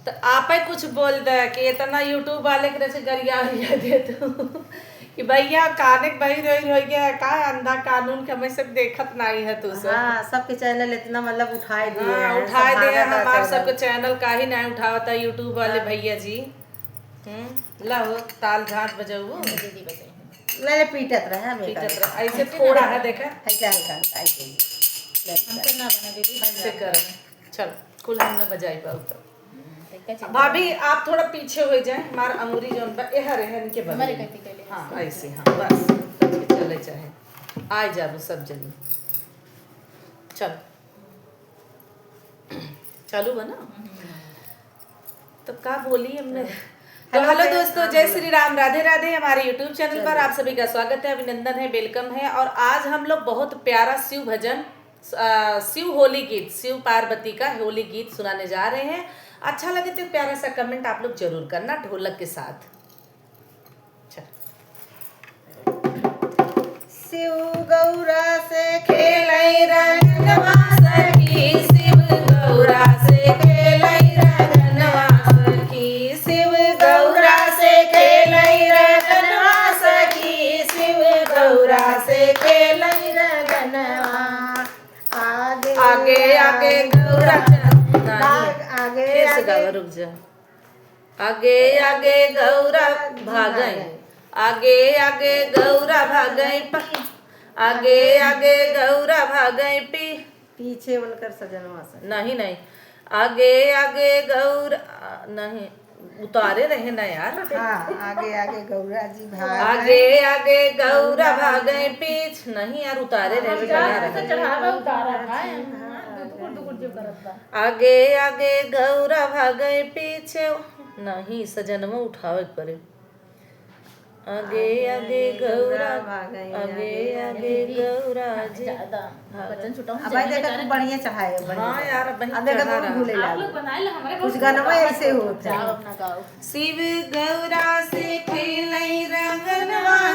तो आप ही कुछ बोल दे कि इतना यूट्यूब वाले के से गरिया दे तू कि भैया काने बही रही हो गया का अंधा कानून के हमें सब देखत नहीं है तू सब। हाँ, सबके चैनल इतना मतलब उठाए दिए हाँ, हैं, उठाए सब दे भागत है हमारे चैनल। सबके चैनल का ही नहीं उठावता यूट्यूब वाले भैया जी। लाओ ताल झांझ बजाऊ दीदी बताइए ले पीटत रहे हमें पीटत रह ऐसे थोड़ा है देखा ऐसे हल्का हल्का ऐसे ही। हमसे ना बना दीदी ऐसे कर चल कुल हम न बजाई पाऊ तो देखा चिंता भाभी आप थोड़ा पीछे हो जाए हमार अंगूरी जोन बा एहर एहर के हमारे बगल कहती कहले हाँ ऐसे हाँ बस करके चले चाहे आए जाबू सब जनी चल चालू बना तो का बोली हमने तो हेलो दोस्तों, जय श्री राम, राधे राधे। हमारे YouTube चैनल पर आप सभी का स्वागत है, अभिनंदन है, वेलकम है। और आज हम लोग बहुत प्यारा शिव भजन, शिव होली गीत, शिव पार्वती का होली गीत सुनाने जा रहे हैं। अच्छा लगे तो प्यारा सा कमेंट आप लोग जरूर करना ढोलक के साथ। शिव गौरा से खेलै रंगनवा सखी, शिव गौरा से खेलै रंगनवा सखी, शिव गौरा से खेलै रंगनवा सखी, शिव गौरा से खेलै रंगनवा। आगे आगे आगे गौरा आगे फिर से गावा, रुक जा। आगे आगे गौरा भागई, आगे आगे गौरा भागई, आगे आगे गौरा भागई पीछे उनकर सजनवा से नहीं नहीं, आगे आगे गौरा नहीं, उतारे रहे ना यार। हाँ, आगे आगे गौरा जी भाग आगे आगे गौरा भागई पीछ नहीं यार, उतारे रहे चढ़ावा उतारा था दुकुर दुकुर जो करत बा। आगे आगे गौरा भागई पीछे नहीं, सजनवा उठावे के पड़े। आगे आगे गौरा भागई, आगे आगे गौरा जी। ज्यादा वजन छुटाऊं अब भाई देखा तू बढ़िया चढ़ाए हाँ यार अब अब देखा चढ़ा तू रहा। भूले आप लाल लोग बनाए लो हमारे कुछ गाना ऐसे होता है। जाओ अपना गाओ। शिव गौरा से खेलै रंगनवा